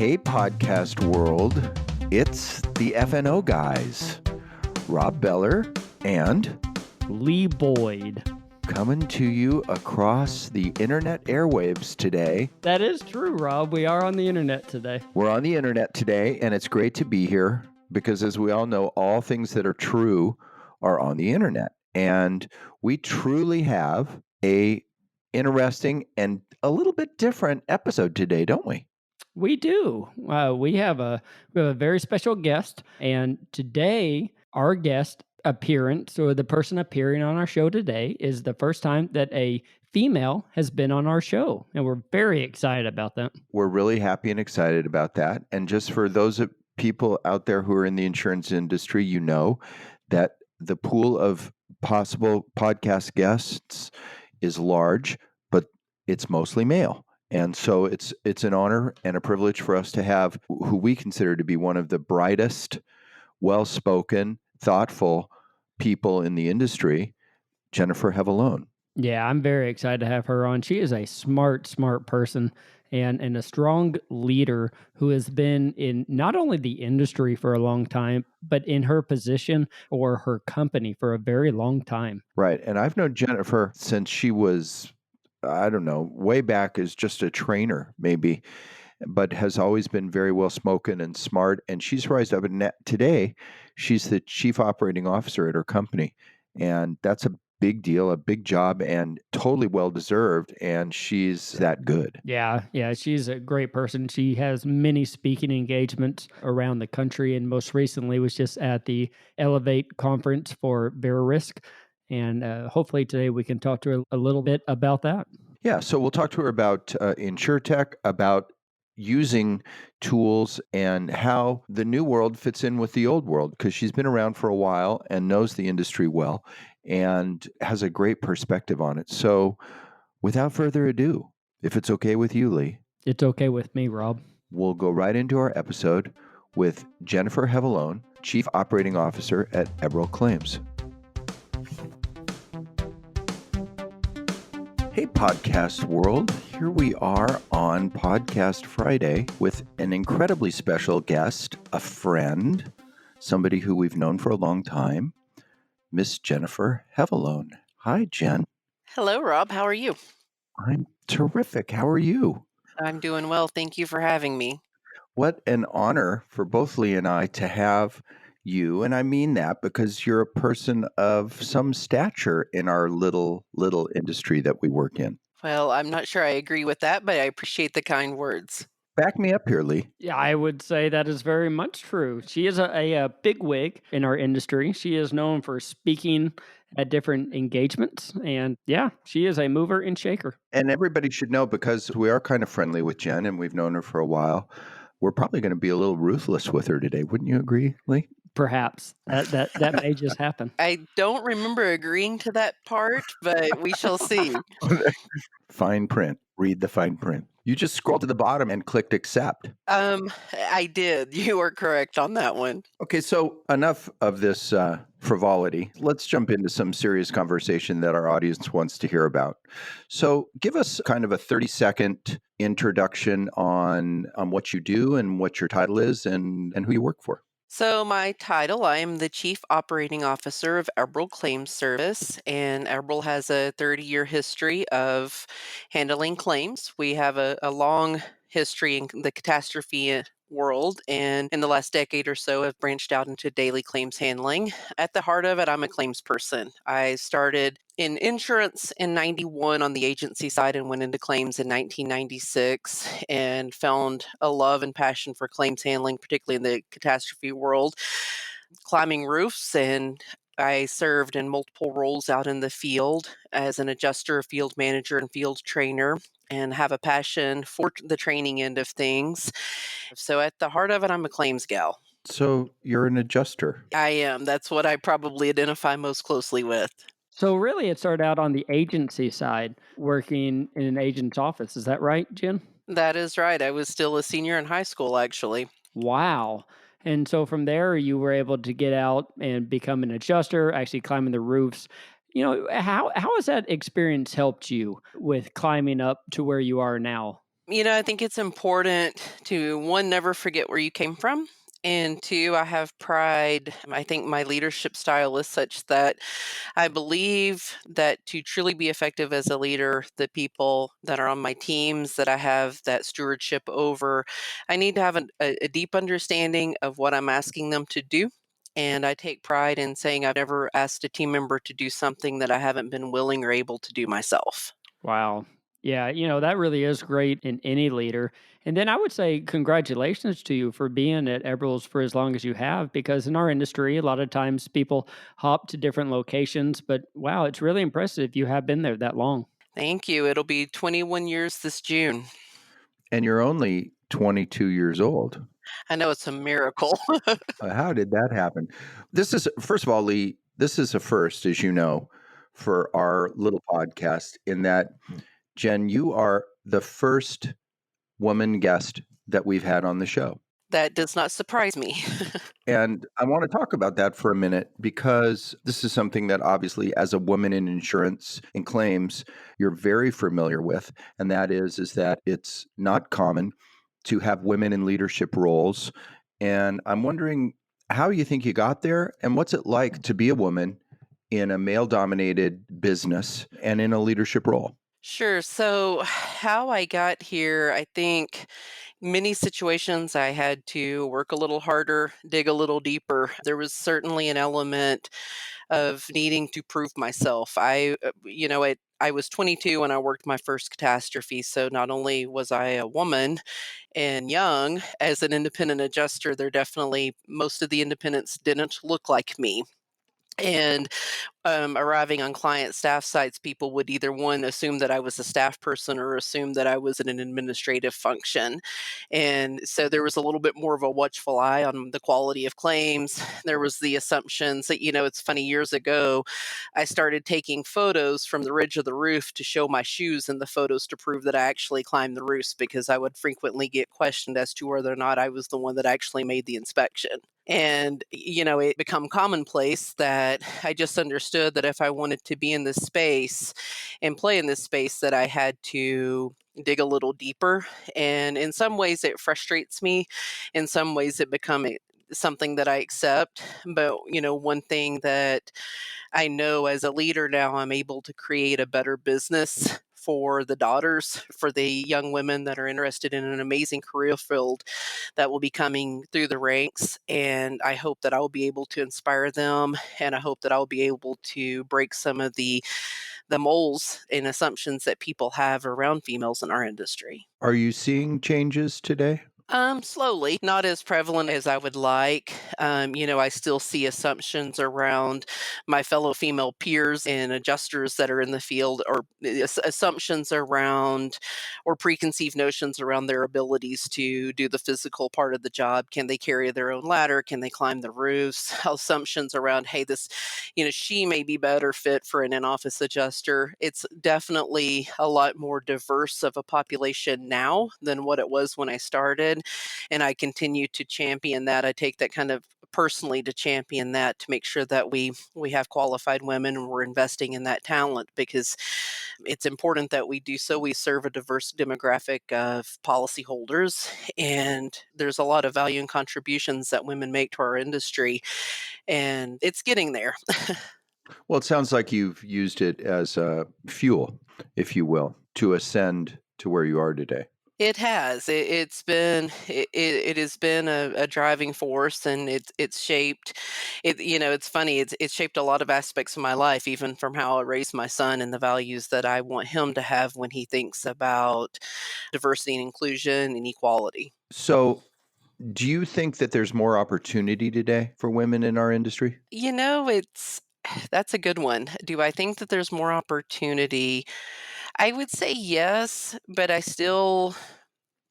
Hey, podcast world, it's the FNO guys, Rob Beller and Lee Boyd. Coming to you across the internet airwaves today. That is true, Rob. We are on the internet today. We're on the internet today, and it's great to be here because, as we all know, all things that are true are on the internet. And we truly have a interesting and a little bit different episode today, don't we? We do. We have a very special guest, and today our guest appearance, or the person appearing on our show today, is the first time that a female has been on our show, and we're very excited about that. We're really happy and excited about that. And just for those people out there who are in the insurance industry, you know that the pool of possible podcast guests is large, but it's mostly male. And so it's an honor and a privilege for us to have who we consider to be one of the brightest, well-spoken, thoughtful people in the industry, Jennifer Hevelone. Yeah, I'm very excited to have her on. She is a smart person and a strong leader who has been in not only the industry for a long time, but in her position or her company for a very long time. Right. And I've known Jennifer since she was, I don't know, way back as just a trainer, maybe, but has always been very well spoken and smart. And she's rised up. And today, she's the chief operating officer at her company. And that's a big deal, a big job, and totally well deserved. And she's that good. Yeah, she's a great person. She has many speaking engagements around the country, and most recently was just at the Elevate conference for Verisk. And hopefully today we can talk to her a little bit about that. Yeah, so we'll talk to her about InsurTech, about using tools and how the new world fits in with the old world, because she's been around for a while and knows the industry well and has a great perspective on it. So without further ado, if it's okay with you, Lee. It's okay with me, Rob. We'll go right into our episode with Jennifer Hevelone, Chief Operating Officer at Eberl Claims. Hey, podcast world. Here we are on Podcast Friday with an incredibly special guest, a friend, somebody who we've known for a long time, Miss Jennifer Hevelone. Hi, Jen. Hello, Rob. How are you? I'm terrific. How are you? I'm doing well. Thank you for having me. What an honor for both Lee and I to have you, and I mean that because you're a person of some stature in our little industry that we work in. Well, I'm not sure I agree with that, but I appreciate the kind words. Back me up here, Lee. Yeah, I would say that is very much true. She is a bigwig in our industry. She is known for speaking at different engagements. And yeah, she is a mover and shaker. And everybody should know, because we are kind of friendly with Jen and we've known her for a while, we're probably going to be a little ruthless with her today. Wouldn't you agree, Lee? Perhaps. That may just happen. I don't remember agreeing to that part, but we shall see. Fine print. Read the fine print. You just scrolled to the bottom and clicked accept. I did. You are correct on that one. Okay, so enough of this frivolity. Let's jump into some serious conversation that our audience wants to hear about. So give us kind of a 30-second introduction on what you do and what your title is and who you work for. So my title, I am the Chief Operating Officer of Eberl Claims Service, and Eberl has a 30-year history of handling claims. We have a long history in the catastrophe world, and in the last decade or so have branched out into daily claims handling. At the heart of it, I'm a claims person. I started in insurance in 91 on the agency side and went into claims in 1996 and found a love and passion for claims handling, particularly in the catastrophe world, climbing roofs. And I served in multiple roles out in the field as an adjuster, field manager, and field trainer, and have a passion for the training end of things. So at the heart of it, I'm a claims gal. So you're an adjuster. I am. That's what I probably identify most closely with. So really it started out on the agency side, working in an agent's office. Is that right, Jen? That is right. I was still a senior in high school, actually. Wow. And so from there, you were able to get out and become an adjuster, actually climbing the roofs. You know, how has that experience helped you with climbing up to where you are now? I think it's important to, one, never forget where you came from. And two, I have pride. I think my leadership style is such that I believe that to truly be effective as a leader, the people that are on my teams that I have that stewardship over, I need to have a deep understanding of what I'm asking them to do. And I take pride in saying I've never asked a team member to do something that I haven't been willing or able to do myself. Wow. Yeah, that really is great in any leader. And then I would say congratulations to you for being at Eberl's for as long as you have, because in our industry, a lot of times people hop to different locations. But wow, it's really impressive you have been there that long. Thank you. It'll be 21 years this June. And you're only 22 years old. I know it's a miracle. How did that happen? This is, first of all, Lee, this is a first, as you know, for our little podcast, in that, Jen, you are the first woman guest that we've had on the show. That does not surprise me. And I want to talk about that for a minute, because this is something that obviously, as a woman in insurance and claims, you're very familiar with. And that is that it's not common to have women in leadership roles. And I'm wondering how you think you got there, and what's it like to be a woman in a male-dominated business and in a leadership role? Sure. So, how I got here, I think many situations I had to work a little harder, dig a little deeper. There was certainly an element of needing to prove myself. I was 22 when I worked my first catastrophe. So not only was I a woman and young as an independent adjuster, there definitely most of the independents didn't look like me. And arriving on client staff sites, people would either one assume that I was a staff person or assume that I was in an administrative function. And so there was a little bit more of a watchful eye on the quality of claims. There was the assumptions that, it's funny, years ago, I started taking photos from the ridge of the roof to show my shoes in the photos to prove that I actually climbed the roofs, because I would frequently get questioned as to whether or not I was the one that actually made the inspection. And, it become commonplace that I just understood that if I wanted to be in this space and play in this space, that I had to dig a little deeper. And in some ways it frustrates me. In some ways it become something that I accept. But, one thing that I know as a leader now, I'm able to create a better business for the daughters, for the young women that are interested in an amazing career field that will be coming through the ranks. And I hope that I will be able to inspire them. And I hope that I'll be able to break some of the molds and assumptions that people have around females in our industry. Are you seeing changes today? Slowly, not as prevalent as I would like. I still see assumptions around my fellow female peers and adjusters that are in the field, or assumptions around or preconceived notions around their abilities to do the physical part of the job. Can they carry their own ladder? Can they climb the roofs? Assumptions around, hey, she may be better fit for an in-office adjuster. It's definitely a lot more diverse of a population now than what it was when I started. And I continue to champion that. I take that kind of personally to champion that, to make sure that we have qualified women and we're investing in that talent, because it's important that we do so. We serve a diverse demographic of policyholders, and there's a lot of value and contributions that women make to our industry, and it's getting there. Well, it sounds like you've used it as a fuel, if you will, to ascend to where you are today. It has. It has been a driving force, and it's shaped it. It's funny. It's shaped a lot of aspects of my life, even from how I raise my son and the values that I want him to have when he thinks about diversity and inclusion and equality. So, do you think that there's more opportunity today for women in our industry? It's that's a good one. Do I think that there's more opportunity? I would say yes, but I still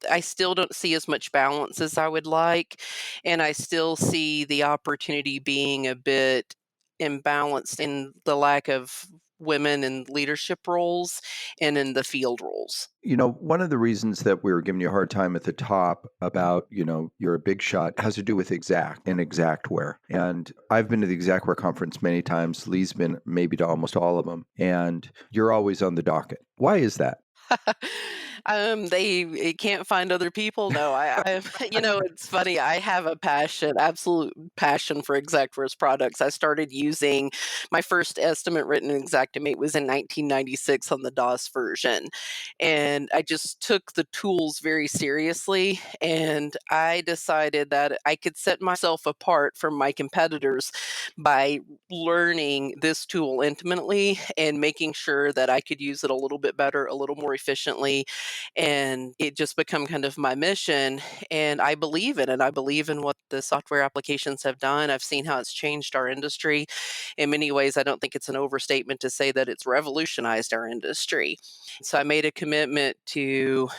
don't see as much balance as I would like, and I still see the opportunity being a bit imbalanced in the lack of women in leadership roles and in the field roles. One of the reasons that we were giving you a hard time at the top about, you're a big shot, has to do with exact and exactware. And I've been to the exactware conference many times. Lee's been maybe to almost all of them. And you're always on the docket. Why is that? They can't find other people. No, it's funny. I have a passion, absolute passion for Exactverse products. I started using my first estimate written in Xactimate was in 1996 on the DOS version. And I just took the tools very seriously. And I decided that I could set myself apart from my competitors by learning this tool intimately and making sure that I could use it a little bit better, a little more efficiently, and it just become kind of my mission. And I believe it, and I believe in what the software applications have done. I've seen how it's changed our industry in many ways. I don't think it's an overstatement to say that it's revolutionized our industry. So I made a commitment to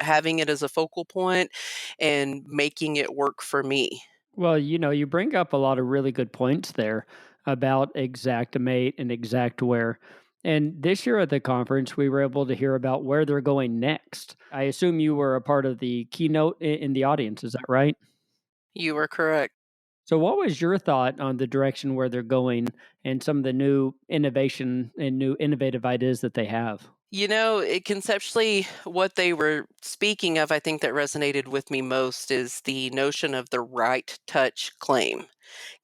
having it as a focal point and making it work for me. Well, you bring up a lot of really good points there about Xactimate and Exactware. And this year at the conference, we were able to hear about where they're going next. I assume you were a part of the keynote in the audience. Is that right? You are correct. So, what was your thought on the direction where they're going and some of the new innovation and new innovative ideas that they have? Conceptually, what they were speaking of, I think that resonated with me most is the notion of the right touch claim,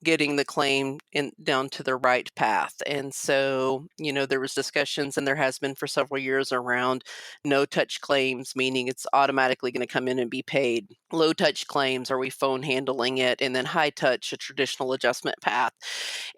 getting the claim in down to the right path. And so, there was discussions and there has been for several years around no touch claims, meaning it's automatically going to come in and be paid. Low touch claims, are we phone handling it? And then high touch, a traditional adjustment path.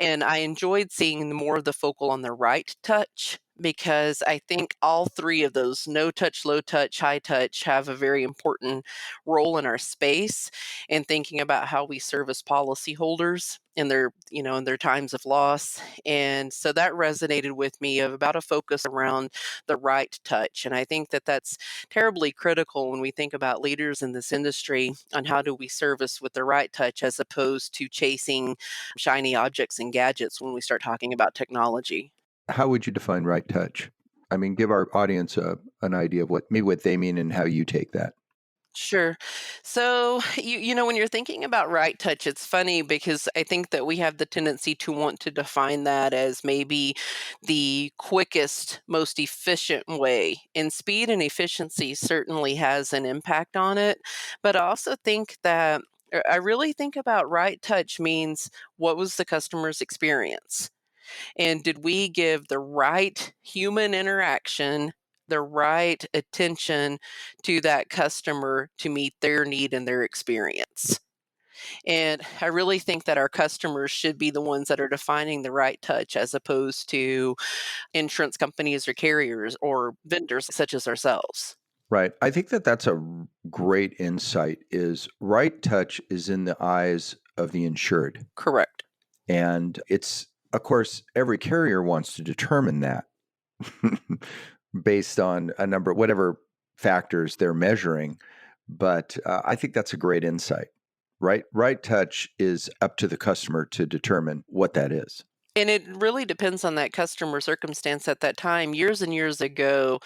And I enjoyed seeing more of the focal on the right touch because I think all three of those, no touch, low touch, high touch, have a very important role in our space and thinking about how we service policyholders in their times of loss. And so that resonated with me of about a focus around the right touch. And I think that that's terribly critical when we think about leaders in this industry on how do we service with the right touch as opposed to chasing shiny objects and gadgets when we start talking about technology. How would you define right touch? I mean, give our audience an idea of what they mean and how you take that. Sure. So, when you're thinking about right touch, it's funny because I think that we have the tendency to want to define that as maybe the quickest, most efficient way. And speed and efficiency certainly has an impact on it. But I also think that I really think about right touch means what was the customer's experience? And did we give the right human interaction, the right attention to that customer to meet their need and their experience? And I really think that our customers should be the ones that are defining the right touch as opposed to insurance companies or carriers or vendors such as ourselves. Right. I think that that's a great insight is right touch is in the eyes of the insured. Correct. And it's, of course, every carrier wants to determine that based on a number, whatever factors they're measuring. But I think that's a great insight. Right touch is up to the customer to determine what that is. And it really depends on that customer circumstance at that time. Years and years ago,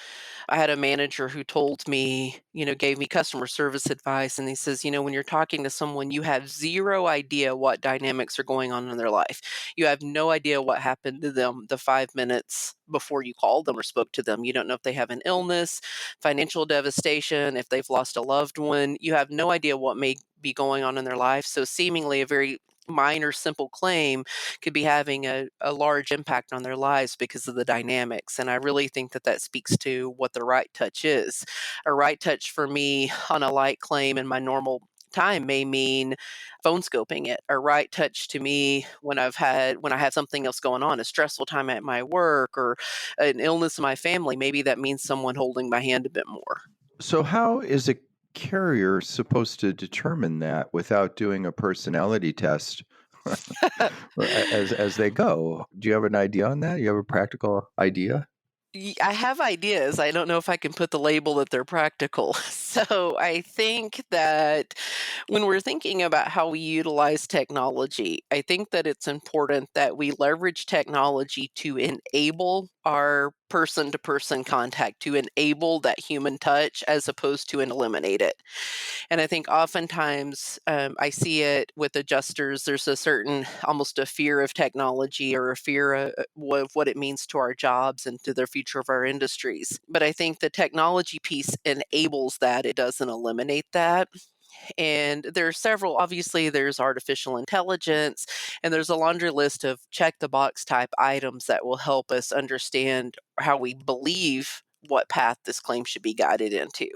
I had a manager who told me, gave me customer service advice. And he says, when you're talking to someone, you have zero idea what dynamics are going on in their life. You have no idea what happened to them the 5 minutes before you called them or spoke to them. You don't know if they have an illness, financial devastation, if they've lost a loved one. You have no idea what may be going on in their life. So, seemingly a very minor, simple claim could be having a large impact on their lives because of the dynamics. And I really think that that speaks to what the right touch is. A right touch for me on a light claim in my normal time may mean phone scoping it. A right touch to me when I have something else going on, a stressful time at my work or an illness in my family, maybe that means someone holding my hand a bit more. So, how is a carrier supposed to determine that without doing a personality test as they go? Do you have an idea on that? You have a practical idea? I have ideas. I don't know if I can put the label that they're practical. So I think that when we're thinking about how we utilize technology, I think that it's important that we leverage technology to enable our person-to-person contact, to enable that human touch as opposed to eliminate it. And I think oftentimes I see it with adjusters. There's a certain, almost a fear of technology or a fear of what it means to our jobs and to the future of our industries. But I think the technology piece enables that. It doesn't eliminate that. And there are several, obviously, there's artificial intelligence, and there's a laundry list of check the box type items that will help us understand how we believe what path this claim should be guided into,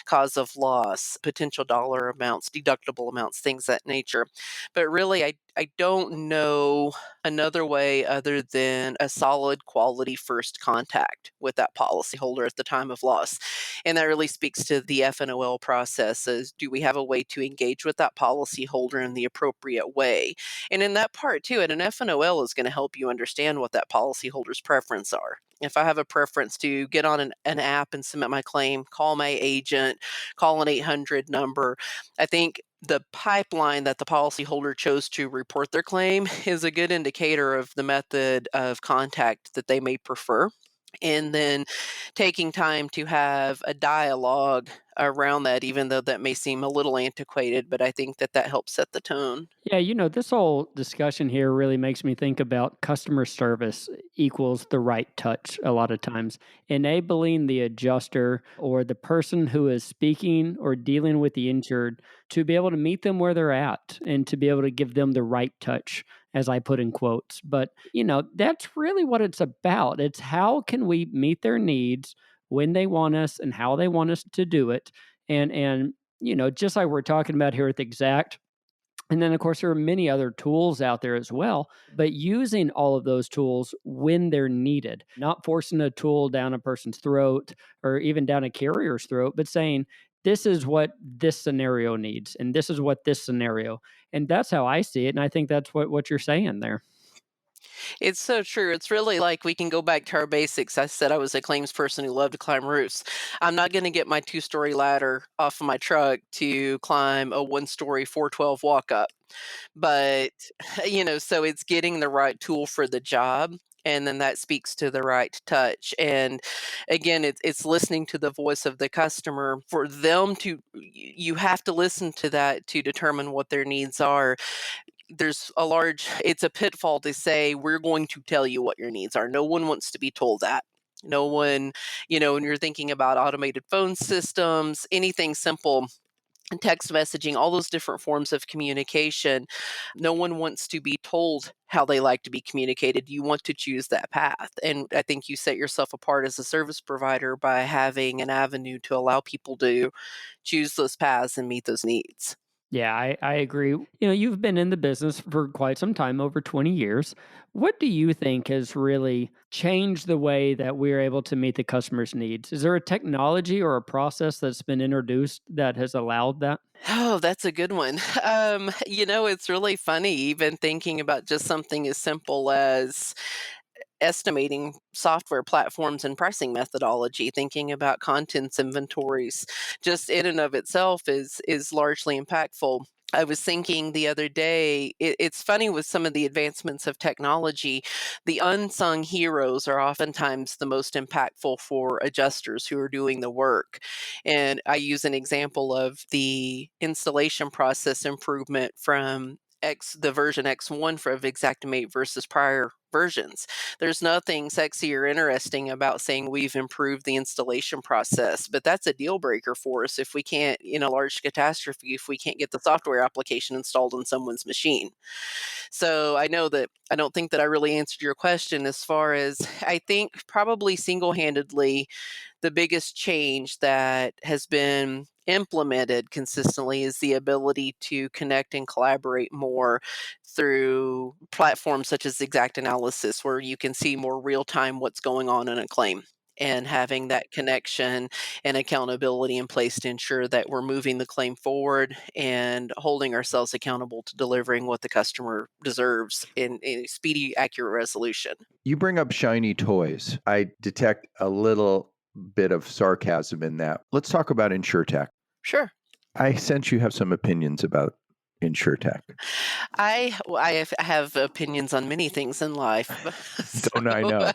cause of loss, potential dollar amounts, deductible amounts, things that nature. But really, I don't know another way other than a solid quality first contact with that policyholder at the time of loss. And that really speaks to the FNOL process is, do we have a way to engage with that policyholder in the appropriate way? And in that part too, and an FNOL is going to help you understand what that policyholder's preference are. If I have a preference to get on an app and submit my claim, call my agent, call an 800 number, I think the pipeline that the policyholder chose to report their claim is a good indicator of the method of contact that they may prefer. And then taking time to have a dialogue around that, even though that may seem a little antiquated, but I think that that helps set the tone. Yeah, this whole discussion here really makes me think about customer service equals the right touch a lot of times. Enabling the adjuster or the person who is speaking or dealing with the injured to be able to meet them where they're at and to be able to give them the right touch, as I put in quotes. But, that's really what it's about. It's how can we meet their needs when they want us and how they want us to do it. And just like we're talking about here at the Exact, and then, of course, there are many other tools out there as well, but using all of those tools when they're needed, not forcing a tool down a person's throat or even down a carrier's throat, but saying, this is what this scenario needs, and this is what this scenario. And that's how I see it. And I think that's what you're saying there. It's so true. It's really like we can go back to our basics. I said I was a claims person who loved to climb roofs. I'm not going to get my 2-story ladder off of my truck to climb a 1-story 412 walk up. But, so it's getting the right tool for the job. And then that speaks to the right touch. And again, it's listening to the voice of the customer for them to, you have to listen to that to determine what their needs are. It's a pitfall to say, we're going to tell you what your needs are. No one wants to be told that. No one, when you're thinking about automated phone systems, anything simple, text messaging, all those different forms of communication, no one wants to be told how they like to be communicated. You want to choose that path. And I think you set yourself apart as a service provider by having an avenue to allow people to choose those paths and meet those needs. Yeah, I agree. You've been in the business for quite some time, over 20 years. What do you think has really changed the way that we're able to meet the customer's needs? Is there a technology or a process that's been introduced that has allowed that? Oh, that's a good one. It's really funny, even thinking about just something as simple as estimating software platforms and pricing methodology, thinking about contents inventories, just in and of itself is largely impactful. I was thinking the other day, it's funny with some of the advancements of technology, the unsung heroes are oftentimes the most impactful for adjusters who are doing the work. And I use an example of the installation process improvement from the version X1 of Xactimate versus prior versions. There's nothing sexy or interesting about saying we've improved the installation process, but that's a deal breaker for us if we can't, in a large catastrophe, if we can't get the software application installed on someone's machine. So I know that I don't think that I really answered your question as far as I think probably single-handedly the biggest change that has been implemented consistently is the ability to connect and collaborate more through platforms such as Exact Analysis, where you can see more real time what's going on in a claim and having that connection and accountability in place to ensure that we're moving the claim forward and holding ourselves accountable to delivering what the customer deserves in a speedy, accurate resolution. You bring up shiny toys. I detect a little bit of sarcasm in that. Let's talk about InsurTech. Sure. I sense you have some opinions about InsurTech. I have opinions on many things in life. Don't I know?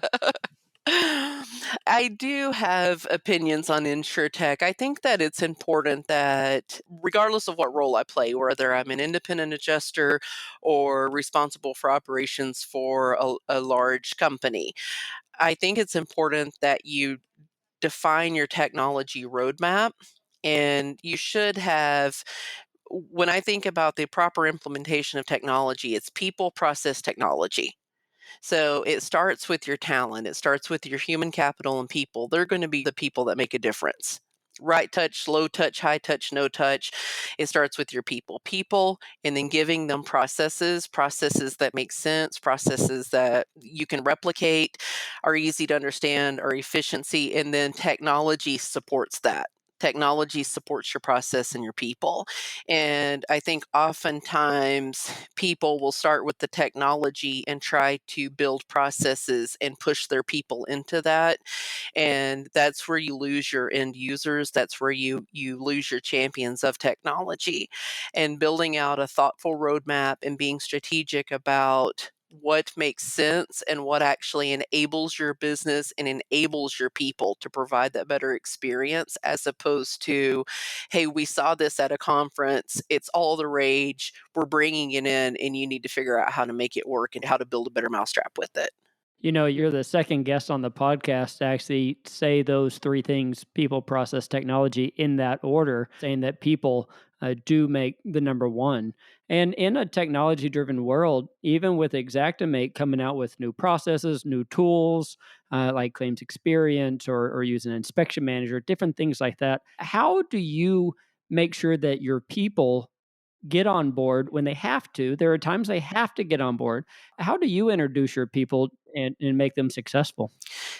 I do have opinions on InsurTech. I think that it's important that, regardless of what role I play, whether I'm an independent adjuster or responsible for operations for a large company, I think it's important that you define your technology roadmap. And you should have, when I think about the proper implementation of technology, it's people, process, technology. So it starts with your talent. It starts with your human capital and people. They're going to be the people that make a difference. Right touch, low touch, high touch, no touch. It starts with your people. People, and then giving them processes that make sense, processes that you can replicate, are easy to understand, are efficiency, and then technology supports that. Technology supports your process and your people. And I think oftentimes people will start with the technology and try to build processes and push their people into that. And that's where you lose your end users. That's where you lose your champions of technology. And building out a thoughtful roadmap and being strategic about what makes sense and what actually enables your business and enables your people to provide that better experience, as opposed to, hey, we saw this at a conference, it's all the rage, we're bringing it in, and you need to figure out how to make it work and how to build a better mousetrap with it. You know, you're the second guest on the podcast to actually say those three things: people, process, technology, in that order, saying that people do make the number one. And in a technology driven world, even with Xactimate coming out with new processes, new tools like claims experience or use an inspection manager, different things like that, how do you make sure that your people get on board when they have to? There are times they have to get on board. How do you introduce your people and make them successful?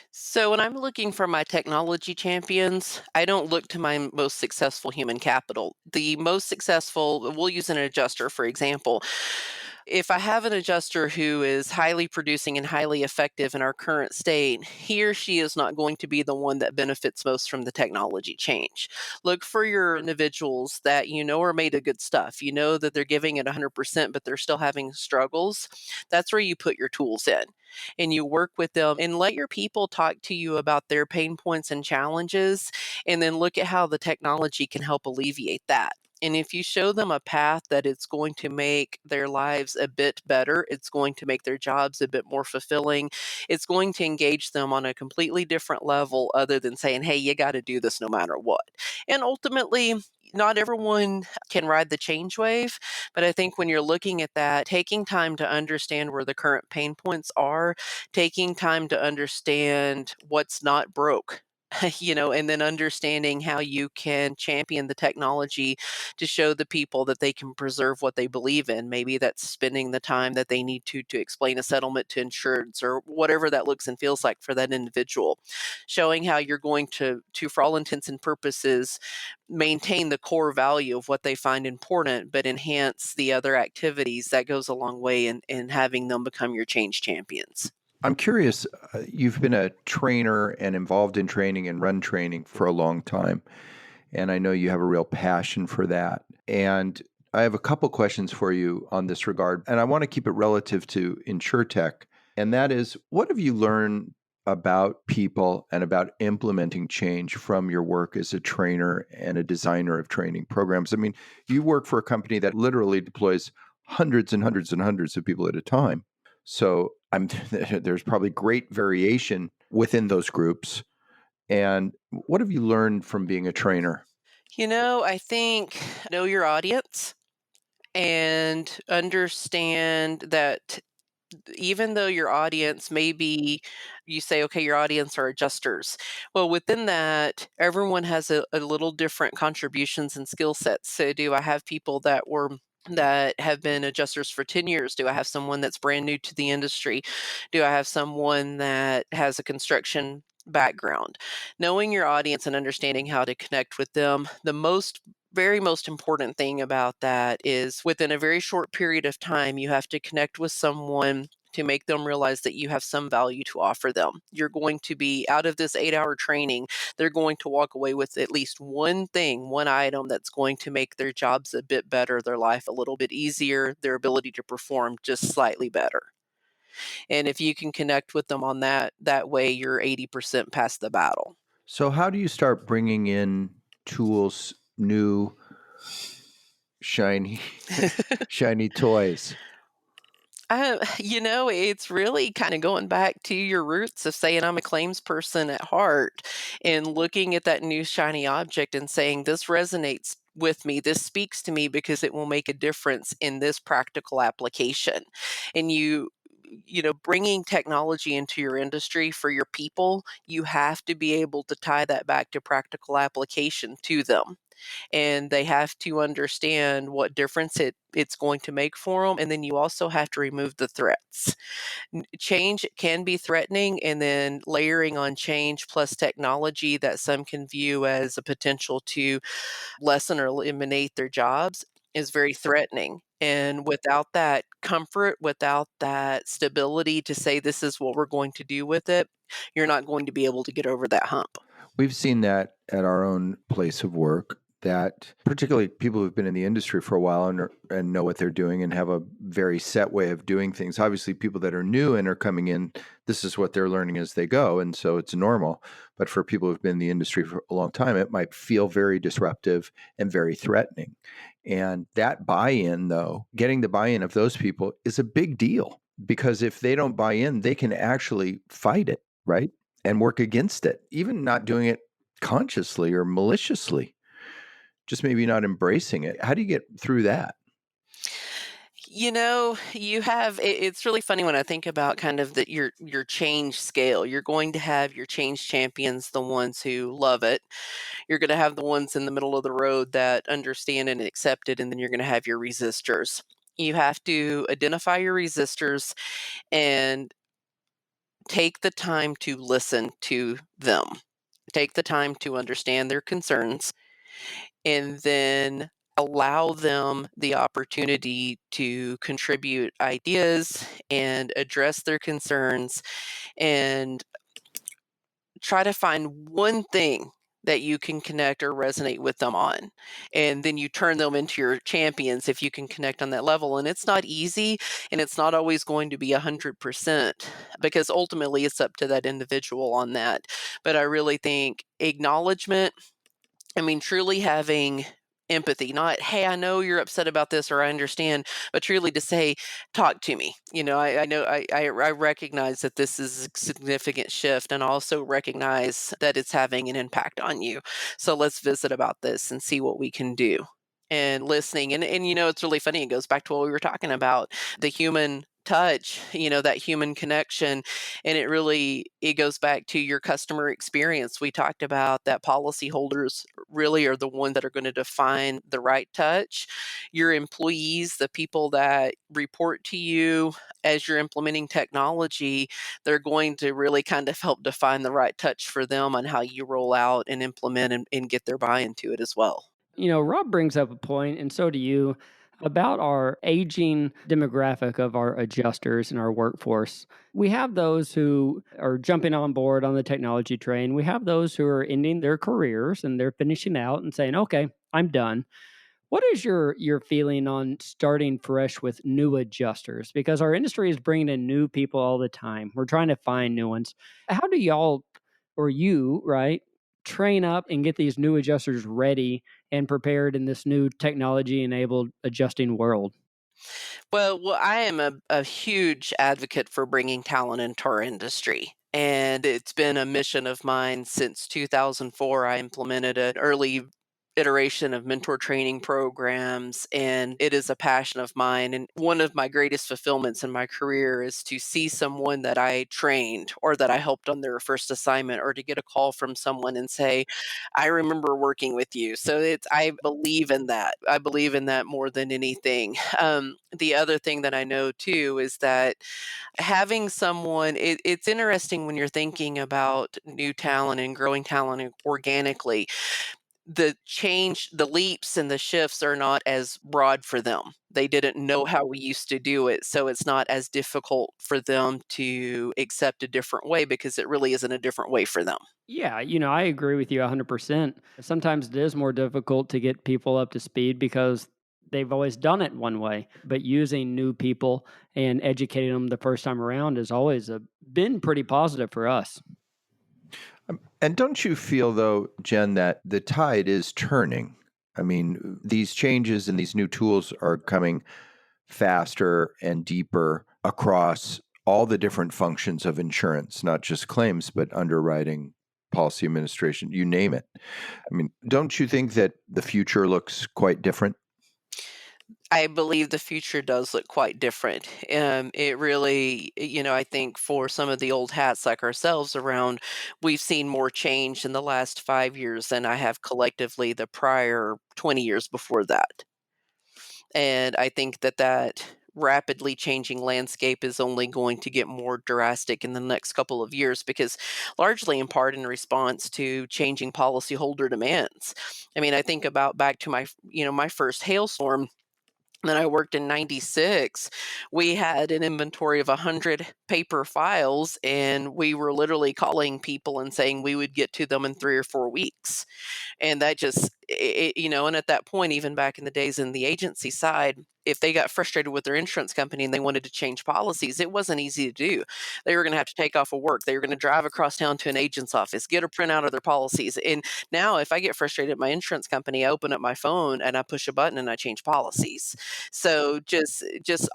So when I'm looking for my technology champions, I don't look to my most successful human capital. The most successful, we'll use an adjuster, for example. If I have an adjuster who is highly producing and highly effective in our current state, he or she is not going to be the one that benefits most from the technology change. Look for your individuals that you know are made of good stuff. You know that they're giving it 100%, but they're still having struggles. That's where you put your tools in, and you work with them and let your people talk to you about their pain points and challenges, and then look at how the technology can help alleviate that. And if you show them a path that it's going to make their lives a bit better, it's going to make their jobs a bit more fulfilling, it's going to engage them on a completely different level other than saying, hey, you got to do this no matter what. And ultimately, not everyone can ride the change wave, but I think when you're looking at that, taking time to understand where the current pain points are, taking time to understand what's not broke, and then understanding how you can champion the technology to show the people that they can preserve what they believe in. Maybe that's spending the time that they need to explain a settlement to insureds or whatever that looks and feels like for that individual. Showing how you're going to for all intents and purposes, maintain the core value of what they find important, but enhance the other activities, that goes a long way in having them become your change champions. I'm curious, you've been a trainer and involved in training and run training for a long time, and I know you have a real passion for that. And I have a couple questions for you on this regard, and I want to keep it relative to InsurTech. And that is, what have you learned about people and about implementing change from your work as a trainer and a designer of training programs? I mean, you work for a company that literally deploys hundreds and hundreds and hundreds of people at a time. So there's probably great variation within those groups. And what have you learned from being a trainer? I think know your audience and understand that even though your audience may be, you say, okay, your audience are adjusters. Well, within that, everyone has a little different contributions and skill sets. So, do I have people that have been adjusters for 10 years? Do I have someone that's brand new to the industry? Do I have someone that has a construction background? Knowing your audience and understanding how to connect with them, the very most important thing about that is within a very short period of time, you have to connect with someone to make them realize that you have some value to offer them. You're going to be out of this 8-hour training, they're going to walk away with at least one thing, one item that's going to make their jobs a bit better, their life a little bit easier, their ability to perform just slightly better. And if you can connect with them on that way, you're 80% past the battle. So how do you start bringing in tools, new shiny shiny toys? It's really kind of going back to your roots of saying I'm a claims person at heart and looking at that new shiny object and saying, this resonates with me. This speaks to me because it will make a difference in this practical application. And bringing technology into your industry for your people, you have to be able to tie that back to practical application to them, and they have to understand what difference it's going to make for them. And then you also have to remove the threats. Change can be threatening, and then layering on change plus technology that some can view as a potential to lessen or eliminate their jobs is very threatening. And without that comfort, without that stability to say this is what we're going to do with it, you're not going to be able to get over that hump. We've seen that at our own place of work, that particularly people who've been in the industry for a while and know what they're doing and have a very set way of doing things. Obviously, people that are new and are coming in, this is what they're learning as they go, and so it's normal. But for people who've been in the industry for a long time, it might feel very disruptive and very threatening. And that buy-in, though, getting the buy-in of those people is a big deal, because if they don't buy in, they can actually fight it, right? And work against it, even not doing it consciously or maliciously, just maybe not embracing it. How do you get through that? It's really funny when I think about kind of your change scale. You're going to have your change champions, the ones who love it. You're going to have the ones in the middle of the road that understand and accept it, and then you're going to have your resistors. You have to identify your resistors and take the time to listen to them. Take the time to understand their concerns, and then allow them the opportunity to contribute ideas and address their concerns, and try to find one thing that you can connect or resonate with them on. And then you turn them into your champions if you can connect on that level. And it's not easy, and it's not always going to be 100%, because ultimately it's up to that individual on that. But I really think acknowledgement, truly having empathy, not, hey, I know you're upset about this, or I understand, but truly to say, talk to me. I know I recognize that this is a significant shift, and also recognize that it's having an impact on you. So let's visit about this and see what we can do. And listening. And it's really funny. It goes back to what we were talking about, the human touch, that human connection. And it goes back to your customer experience. We talked about that policyholders really are the one that are going to define the right touch. Your employees, the people that report to you as you're implementing technology, they're going to really kind of help define the right touch for them on how you roll out and implement and get their buy-in to it as well. Rob brings up a point, and so do you, about our aging demographic of our adjusters in our workforce. We have those who are jumping on board on the technology train. We have those who are ending their careers and they're finishing out and saying, okay, I'm done. What is your feeling on starting fresh with new adjusters? Because our industry is bringing in new people all the time. We're trying to find new ones. How do y'all, or you, right, train up and get these new adjusters ready and prepared in this new technology-enabled adjusting world? Well, I am a huge advocate for bringing talent into our industry. And it's been a mission of mine since 2004. I implemented an early iteration of mentor training programs, and it is a passion of mine. And one of my greatest fulfillments in my career is to see someone that I trained or that I helped on their first assignment, or to get a call from someone and say, I remember working with you. So I believe in that. I believe in that more than anything. The other thing that I know too is that having someone, it's interesting when you're thinking about new talent and growing talent organically. The leaps and the shifts are not as broad for them. They didn't know how we used to do it, so it's not as difficult for them to accept a different way, because it really isn't a different way for them. Yeah, I agree with you 100%. Sometimes it is more difficult to get people up to speed because they've always done it one way. But using new people and educating them the first time around has always been pretty positive for us. And don't you feel, though, Jen, that the tide is turning? I mean, these changes and these new tools are coming faster and deeper across all the different functions of insurance, not just claims, but underwriting, policy administration, you name it. I mean, don't you think that the future looks quite different? I believe the future does look quite different. It really, I think for some of the old hats like ourselves around, we've seen more change in the last 5 years than I have collectively the prior 20 years before that. And I think that rapidly changing landscape is only going to get more drastic in the next couple of years because largely in part in response to changing policyholder demands. I mean, I think about back to my first hailstorm. Then I worked in 96. We had an inventory of 100 paper files, and we were literally calling people and saying we would get to them in 3 or 4 weeks. And that just and at that point, even back in the days in the agency side, if they got frustrated with their insurance company and they wanted to change policies, it wasn't easy to do. They were going to have to take off of work. They were going to drive across town to an agent's office, get a printout of their policies. And now if I get frustrated at my insurance company, I open up my phone and I push a button and I change policies. So just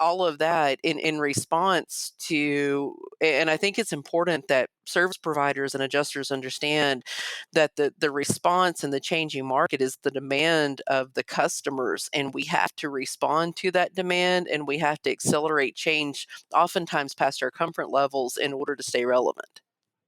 all of that in response to, and I think it's important that service providers and adjusters understand that the response in the changing market is the demand of the customers, and we have to respond to that demand, and we have to accelerate change oftentimes past our comfort levels in order to stay relevant.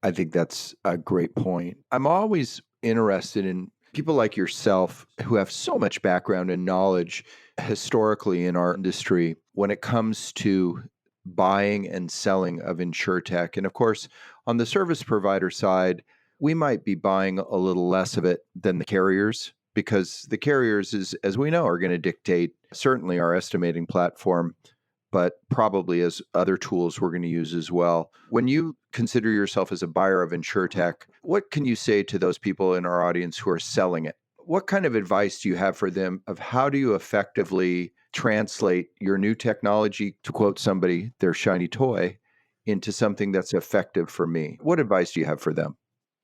I think that's a great point. I'm always interested in people like yourself who have so much background and knowledge historically in our industry when it comes to buying and selling of insurtech. And of course, on the service provider side, we might be buying a little less of it than the carriers because the carriers, as we know, are going to dictate certainly our estimating platform, but probably as other tools we're going to use as well. When you consider yourself as a buyer of insurtech, what can you say to those people in our audience who are selling it? What kind of advice do you have for them of how do you effectively translate your new technology, to quote somebody, their shiny toy, into something that's effective for me? What advice do you have for them?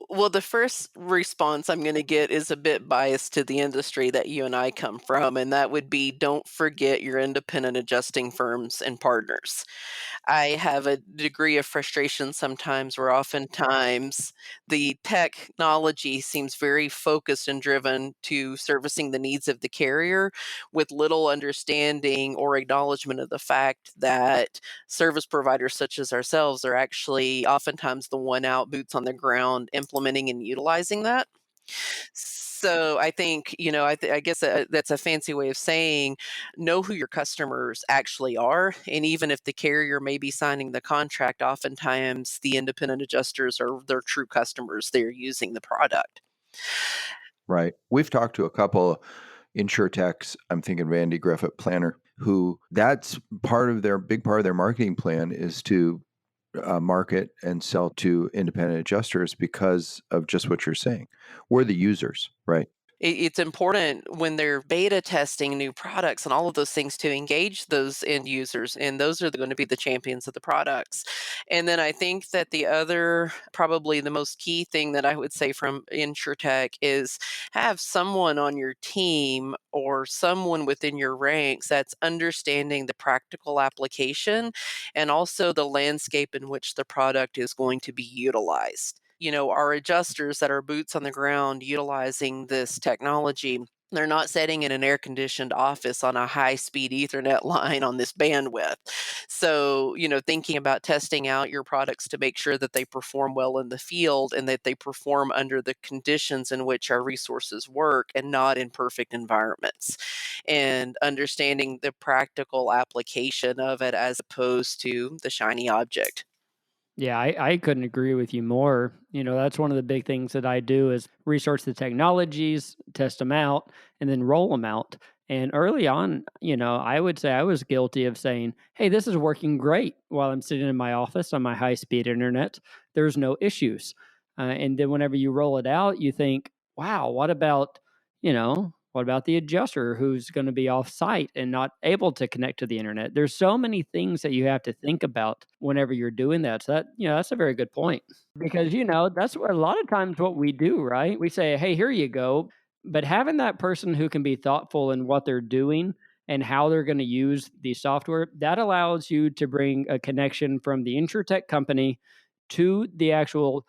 Well, the first response I'm going to get is a bit biased to the industry that you and I come from, and that would be don't forget your independent adjusting firms and partners. I have a degree of frustration sometimes where oftentimes the technology seems very focused and driven to servicing the needs of the carrier with little understanding or acknowledgement of the fact that service providers such as ourselves are actually oftentimes the one out boots on the ground implementing and utilizing that. So I think, I guess that's a fancy way of saying know who your customers actually are. And even if the carrier may be signing the contract, oftentimes the independent adjusters are their true customers. They're using the product. Right. We've talked to a couple insurtechs. I'm thinking Randy Griffith Planner, who that's big part of their marketing plan is to market and sell to independent adjusters because of just what you're saying. We're the users, right? It's important when they're beta testing new products and all of those things to engage those end users, and those are going to be the champions of the products. And then I think that the other, probably the most key thing that I would say from InsurTech is have someone on your team or someone within your ranks that's understanding the practical application and also the landscape in which the product is going to be utilized. Our adjusters that are boots on the ground utilizing this technology, they're not sitting in an air conditioned office on a high speed Ethernet line on this bandwidth. So, thinking about testing out your products to make sure that they perform well in the field and that they perform under the conditions in which our resources work and not in perfect environments. And understanding the practical application of it as opposed to the shiny object. Yeah, I couldn't agree with you more. That's one of the big things that I do is research the technologies, test them out, and then roll them out. And early on, I would say I was guilty of saying, hey, this is working great while I'm sitting in my office on my high speed internet. There's no issues. And then whenever you roll it out, you think, wow, what about, What about the adjuster who's going to be off site and not able to connect to the internet? There's so many things that you have to think about whenever you're doing that. So that's a very good point because, that's what, a lot of times what we do, right? We say, hey, here you go. But having that person who can be thoughtful in what they're doing and how they're going to use the software, that allows you to bring a connection from the insurtech company to the actual,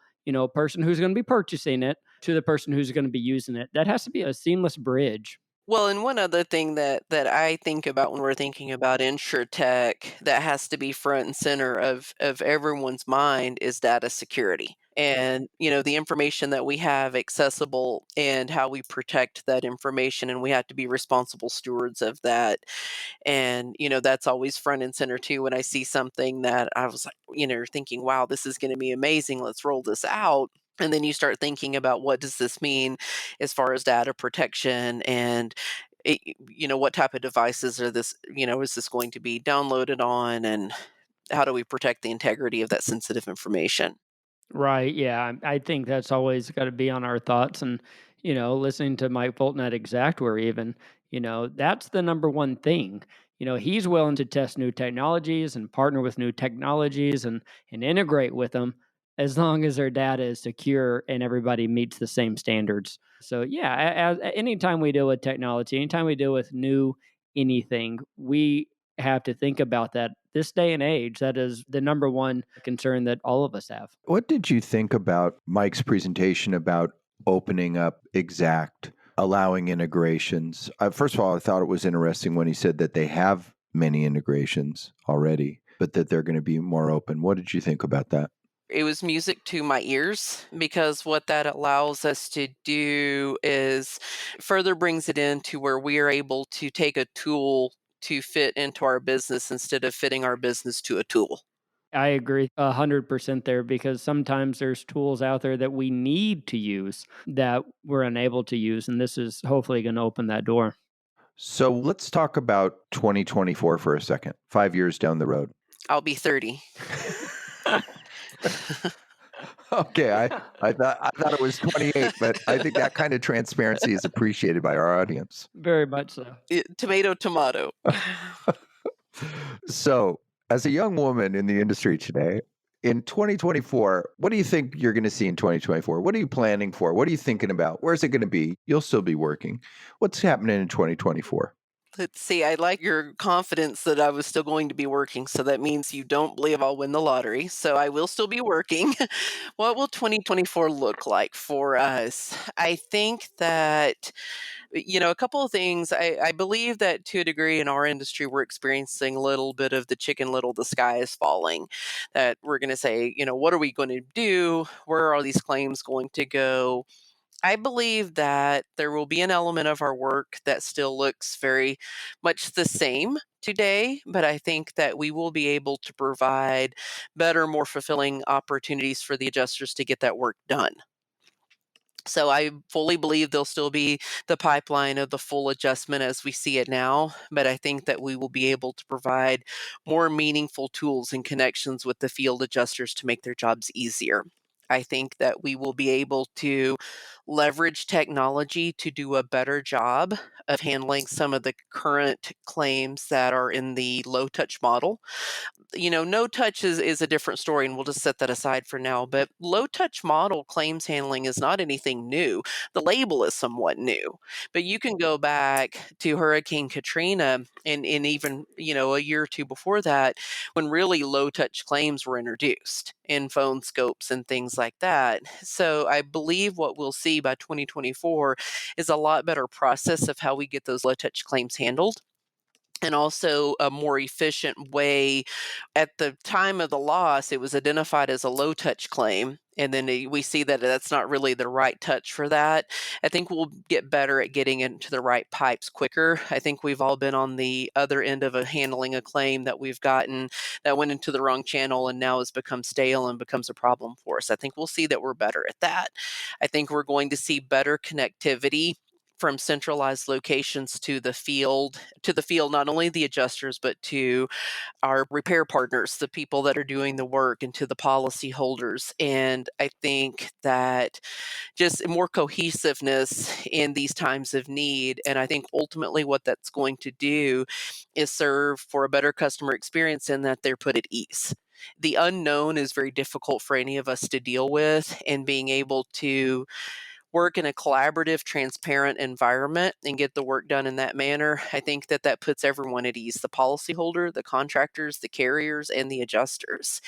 person who's going to be purchasing it to the person who's going to be using it. That has to be a seamless bridge. Well, and one other thing that I think about when we're thinking about insurtech that has to be front and center of everyone's mind is data security. And, the information that we have accessible and how we protect that information, and we have to be responsible stewards of that. And, that's always front and center too when I see something that I was like, thinking, wow, this is going to be amazing. Let's roll this out. And then you start thinking about what does this mean as far as data protection and what type of devices are this, is this going to be downloaded on, and how do we protect the integrity of that sensitive information? Right. Yeah. I think that's always got to be on our thoughts. And, listening to Mike Fulton at Exactware, even, that's the number one thing. He's willing to test new technologies and partner with new technologies and integrate with them as long as their data is secure and everybody meets the same standards. So, yeah, anytime we deal with technology, anytime we deal with new anything, we have to think about that. This day and age, that is the number one concern that all of us have. What did you think about Mike's presentation about opening up Exact, allowing integrations? First of all, I thought it was interesting when he said that they have many integrations already, but that they're going to be more open. What did you think about that? It was music to my ears because what that allows us to do is further brings it into where we are able to take a tool to fit into our business instead of fitting our business to a tool. I agree 100% there because sometimes there's tools out there that we need to use that we're unable to use. And this is hopefully going to open that door. So let's talk about 2024 for a second, 5 years down the road. I'll be 30. Okay, I thought it was 28, but I think that kind of transparency is appreciated by our audience. Very much so. Tomato, tomato. So, as a young woman in the industry today, in 2024, what do you think you're going to see in 2024? What are you planning for? What are you thinking about? Where's it going to be? You'll still be working. What's happening in 2024? Let's see, I like your confidence that I was still going to be working, so that means you don't believe I'll win the lottery, so I will still be working. What will 2024 look like for us? I think that, a couple of things. I believe that to a degree in our industry, we're experiencing a little bit of the chicken little, the sky is falling. That we're going to say, what are we going to do? Where are these claims going to go? I believe that there will be an element of our work that still looks very much the same today, but I think that we will be able to provide better, more fulfilling opportunities for the adjusters to get that work done. So I fully believe there'll still be the pipeline of the full adjustment as we see it now, but I think that we will be able to provide more meaningful tools and connections with the field adjusters to make their jobs easier. I think that we will be able to leverage technology to do a better job of handling some of the current claims that are in the low touch model. No touch is a different story, and we'll just set that aside for now. But low touch model claims handling is not anything new. The label is somewhat new, but you can go back to Hurricane Katrina and even, a year or two before that when really low touch claims were introduced in phone scopes and things like that. So I believe what we'll see by 2024 is a lot better process of how we get those low touch claims handled, and also a more efficient way. At the time of the loss, it was identified as a low touch claim. And then we see that that's not really the right touch for that. I think we'll get better at getting into the right pipes quicker. I think we've all been on the other end of handling a claim that we've gotten that went into the wrong channel and now has become stale and becomes a problem for us. I think we'll see that we're better at that. I think we're going to see better connectivity from centralized locations to the field, not only the adjusters, but to our repair partners, the people that are doing the work, and to the policyholders. And I think that just more cohesiveness in these times of need. And I think ultimately what that's going to do is serve for a better customer experience in that they're put at ease. The unknown is very difficult for any of us to deal with, and being able to work in a collaborative, transparent environment and get the work done in that manner, I think that that puts everyone at ease, the policyholder, the contractors, the carriers, and the adjusters.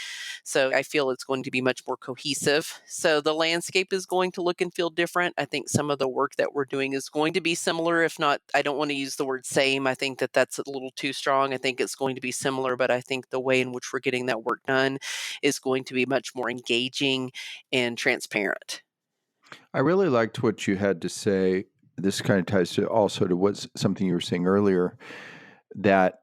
So I feel it's going to be much more cohesive. So the landscape is going to look and feel different. I think some of the work that we're doing is going to be similar, if not, I don't want to use the word same. I think that that's a little too strong. I think it's going to be similar, but I think the way in which we're getting that work done is going to be much more engaging and transparent. I really liked what you had to say. This kind of ties to also to what's something you were saying earlier, that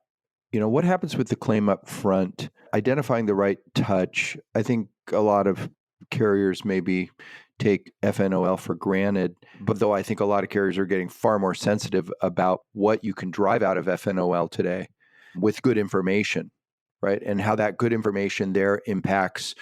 what happens with the claim up front, identifying the right touch. I think a lot of carriers maybe take FNOL for granted, but though I think a lot of carriers are getting far more sensitive about what you can drive out of FNOL today with good information, right? And how that good information there impacts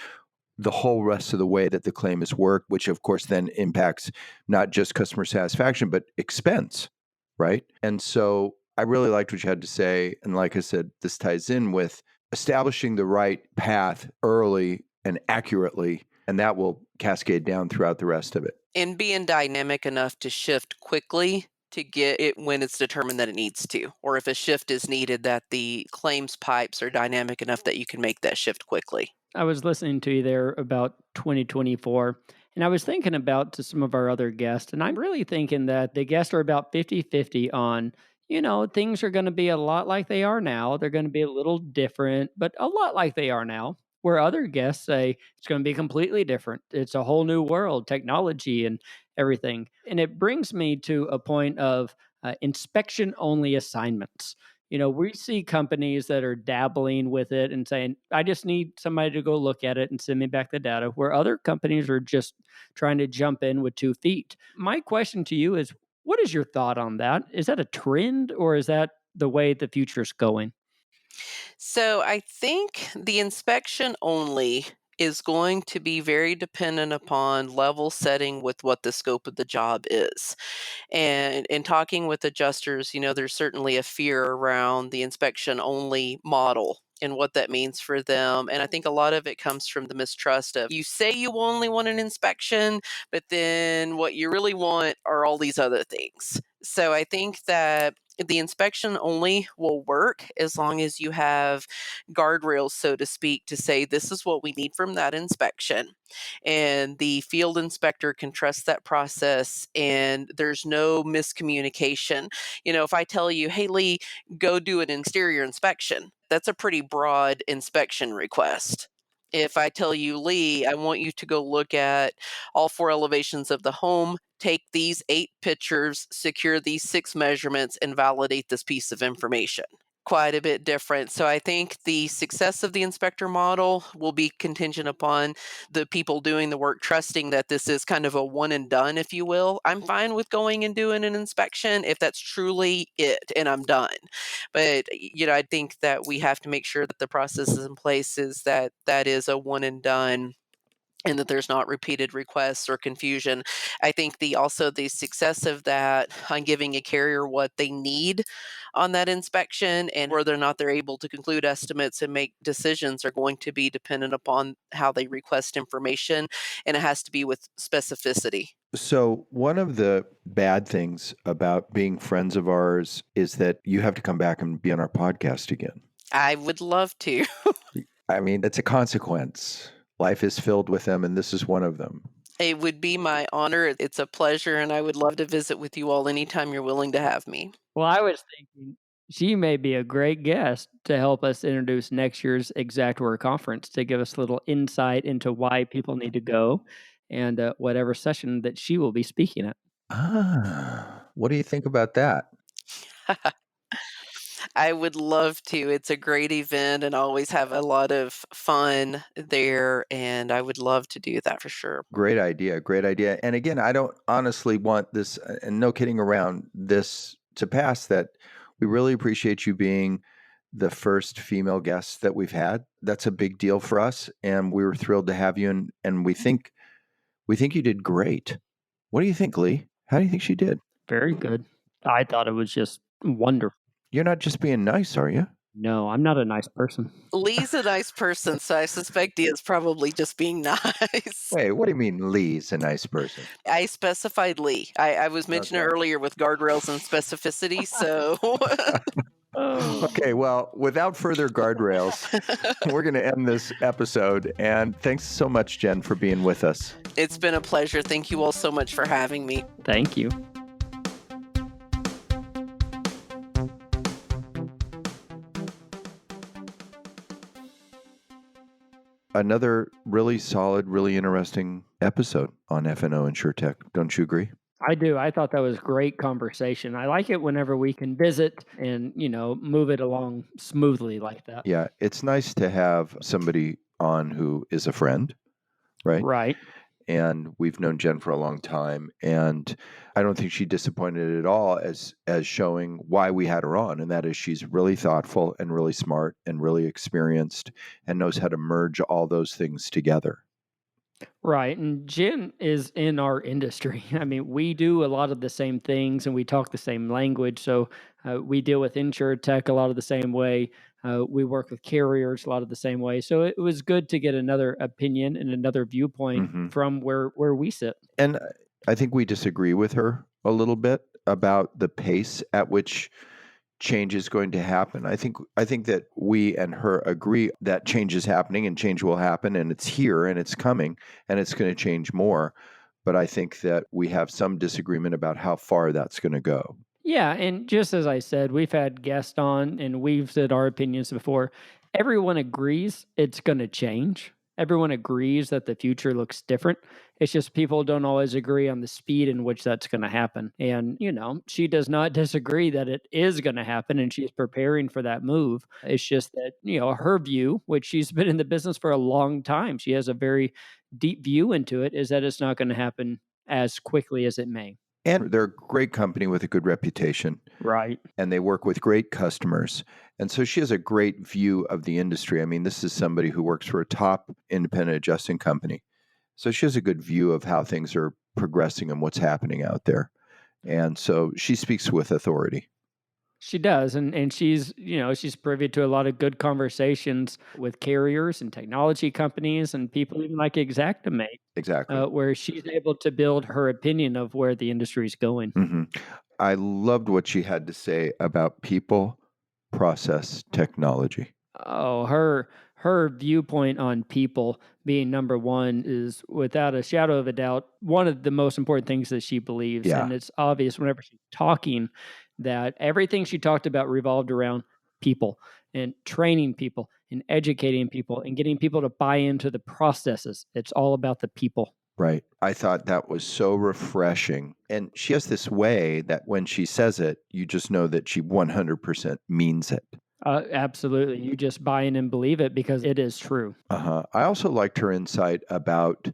the whole rest of the way that the claim is worked, which of course then impacts not just customer satisfaction, but expense, right? And so I really liked what you had to say. And like I said, this ties in with establishing the right path early and accurately, and that will cascade down throughout the rest of it. And being dynamic enough to shift quickly to get it when it's determined that it needs to, or if a shift is needed, that the claims pipes are dynamic enough that you can make that shift quickly. I was listening to you there about 2024, and I was thinking about to some of our other guests, and I'm really thinking that the guests are about 50-50 on, things are going to be a lot like they are now. They're going to be a little different, but a lot like they are now. Where other guests say it's going to be completely different. It's a whole new world, technology and everything. And it brings me to a point of inspection only assignments. We see companies that are dabbling with it and saying, I just need somebody to go look at it and send me back the data, where other companies are just trying to jump in with 2 feet. My question to you is, what is your thought on that? Is that a trend, or is that the way the future's going? So I think the inspection only is going to be very dependent upon level setting with what the scope of the job is. And in talking with adjusters, there's certainly a fear around the inspection only model and what that means for them. And I think a lot of it comes from the mistrust of, you say you only want an inspection, but then what you really want are all these other things. So I think that the inspection only will work as long as you have guardrails, so to speak, to say this is what we need from that inspection. And the field inspector can trust that process, and there's no miscommunication. If I tell you, hey, Lee, go do an exterior inspection, that's a pretty broad inspection request. If I tell you, Lee, I want you to go look at all 4 elevations of the home, take these 8 pictures, secure these 6 measurements, and validate this piece of information. Quite a bit different. So I think the success of the inspector model will be contingent upon the people doing the work trusting that this is kind of a one and done, if you will. I'm fine with going and doing an inspection if that's truly it and I'm done. But I think that we have to make sure that the process is in place is that that is a one and done, and that there's not repeated requests or confusion. I think the success of that on giving a carrier what they need on that inspection, and whether or not they're able to conclude estimates and make decisions, are going to be dependent upon how they request information, and it has to be with specificity. So, one of the bad things about being friends of ours is that you have to come back and be on our podcast again. I would love to. I mean, it's a consequence. Life is filled with them, and this is one of them. It would be my honor. It's a pleasure, and I would love to visit with you all anytime you're willing to have me. Well, I was thinking she may be a great guest to help us introduce next year's Exactware conference, to give us a little insight into why people need to go, and whatever session that she will be speaking at. What do you think about that? I would love to. It's a great event and always have a lot of fun there, and I would love to do that for sure. Great idea. Great idea. And again, I don't honestly want this, and no kidding around, this to pass, that we really appreciate you being the first female guest that we've had. That's a big deal for us. And we were thrilled to have you. And we think you did great. What do you think, Lee? How do you think she did? Very good. I thought it was just wonderful. You're not just being nice, are you? No, I'm not a nice person. Lee's a nice person, so I suspect he is probably just being nice. Wait, what do you mean Lee's a nice person? I specified Lee. I was mentioning Okay. earlier with guardrails and specificity, so Oh. Okay, well, without further guardrails, we're going to end this episode. And thanks so much, Jen, for being with us. it's been a pleasure. Thank you all so much for having me. Thank you. Another really solid, really interesting episode on FNO InsurTech. Don't you agree? I do. I thought that was great conversation. I like it whenever we can visit and, move it along smoothly like that. Yeah, it's nice to have somebody on who is a friend, right? Right. And we've known Jen for a long time, and I don't think she disappointed at all as showing why we had her on, and that is she's really thoughtful and really smart and really experienced and knows how to merge all those things together. Right. And Jen is in our industry. I mean, we do a lot of the same things and we talk the same language. So we deal with tech a lot of the same way. We work with carriers a lot of the same way. So it was good to get another opinion and another viewpoint Mhm. from where we sit. And I think we disagree with her a little bit about the pace at which change is going to happen. I think that we and her agree that change is happening and change will happen, and it's here and it's coming and it's going to change more. But I think that we have some disagreement about how far that's going to go. Yeah, and just as I said, we've had guests on and we've said our opinions before. Everyone agrees it's going to change. Everyone agrees that the future looks different. It's just people don't always agree on the speed in which that's going to happen. And, she does not disagree that it is going to happen and she's preparing for that move. It's just that, her view, which she's been in the business for a long time, she has a very deep view into it, is that it's not going to happen as quickly as it may. And they're a great company with a good reputation, Right. and they work with great customers. And so she has a great view of the industry. I mean, this is somebody who works for a top independent adjusting company. So she has a good view of how things are progressing and what's happening out there. And so she speaks with authority. She does, and she's she's privy to a lot of good conversations with carriers and technology companies and people even like Xactimate, Exactly. where she's able to build her opinion of where the industry is going. Hmm. I loved what she had to say about people, process, technology. Oh, her viewpoint on people being number one is without a shadow of a doubt one of the most important things that she believes. Yeah. And it's obvious whenever she's talking that everything she talked about revolved around people and training people and educating people and getting people to buy into the processes. It's all about the people. Right. I thought that was so refreshing. And she has this way that when she says it, you just know that she 100% means it. Absolutely. You just buy in and believe it because it is true. Uh-huh. I also liked her insight about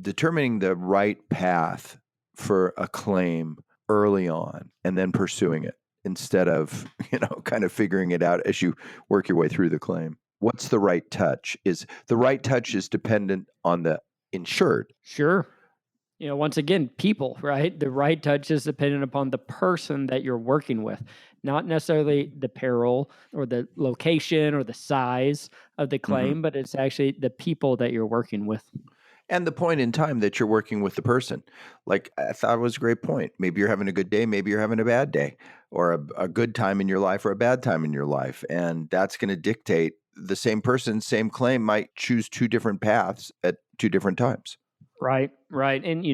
determining the right path for a claim early on and then pursuing it instead of, kind of figuring it out as you work your way through the claim. What's the right touch? The right touch is dependent on the insured. Sure. Once again, people, right? The right touch is dependent upon the person that you're working with, not necessarily the peril or the location or the size of the claim, but it's actually the people that you're working with. And the point in time that you're working with the person. Like, I thought it was a great point. Maybe you're having a good day, maybe you're having a bad day, or a good time in your life or a bad time in your life. And that's going to dictate the same person, same claim might choose two different paths at two different times. Right, right. And,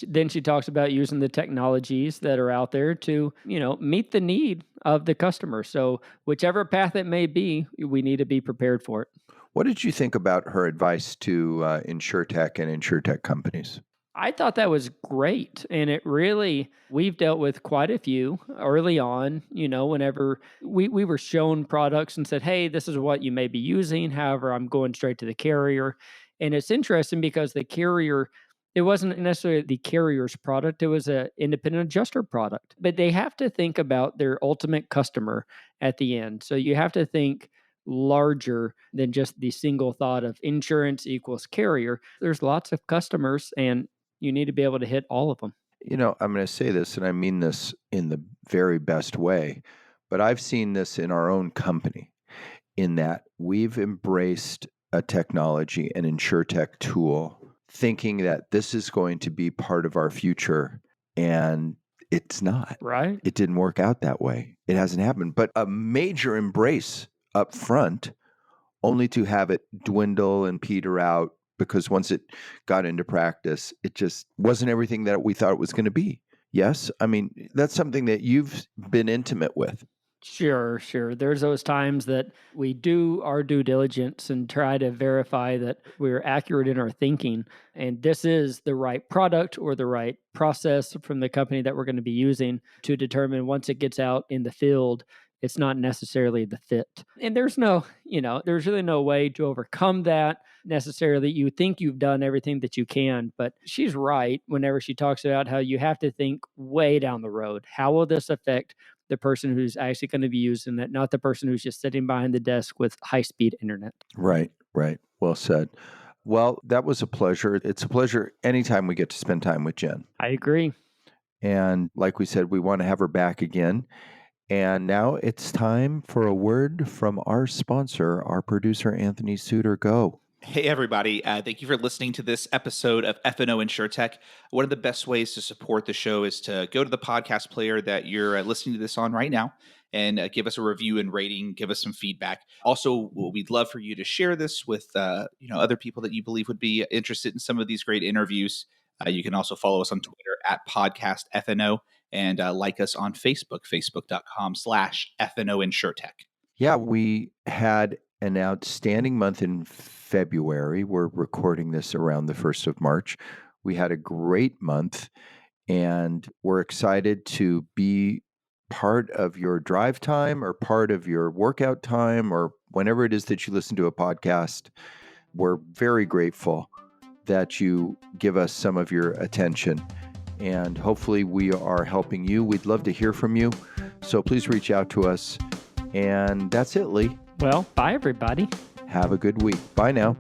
then she talks about using the technologies that are out there to, meet the need of the customer. So whichever path it may be, we need to be prepared for it. What did you think about her advice to InsurTech and InsurTech companies? I thought that was great. And it really, we've dealt with quite a few early on, whenever we were shown products and said, hey, this is what you may be using. However, I'm going straight to the carrier. And it's interesting because the carrier, it wasn't necessarily the carrier's product, it was an independent adjuster product. But they have to think about their ultimate customer at the end. So you have to think larger than just the single thought of insurance equals carrier. There's lots of customers and you need to be able to hit all of them. I'm going to say this, and I mean this in the very best way, but I've seen this in our own company in that we've embraced a technology, an InsurTech tool, thinking that this is going to be part of our future, and it's not. Right. It didn't work out that way. It hasn't happened, but a major embrace up front, only to have it dwindle and peter out because once it got into practice, it just wasn't everything that we thought it was going to be. Yes? I mean, that's something that you've been intimate with. Sure. There's those times that we do our due diligence and try to verify that we're accurate in our thinking. And this is the right product or the right process from the company that we're going to be using to determine once it gets out in the field, it's not necessarily the fit. And there's there's really no way to overcome that necessarily. You think you've done everything that you can, but she's right whenever she talks about how you have to think way down the road. How will this affect the person who's actually going to be using it, not the person who's just sitting behind the desk with high-speed internet? Right. Well said. Well, that was a pleasure. It's a pleasure anytime we get to spend time with Jen. I agree. And like we said, we want to have her back again. And now it's time for a word from our sponsor, our producer, Anthony Suter. Go. Hey, everybody. Thank you for listening to this episode of F&O InsurTech. One of the best ways to support the show is to go to the podcast player that you're listening to this on right now and give us a review and rating, give us some feedback. Also, we'd love for you to share this with other people that you believe would be interested in some of these great interviews. You can also follow us on Twitter at podcastfno and like us on Facebook, facebook.com/FNO InsurTech. Yeah, we had an outstanding month in February. We're recording this around the 1st of March. We had a great month, and we're excited to be part of your drive time or part of your workout time or whenever it is that you listen to a podcast. We're very grateful that you give us some of your attention, and hopefully we are helping you. We'd love to hear from you, so please reach out to us. And that's it, Lee. Well, bye, everybody. Have a good week. Bye now.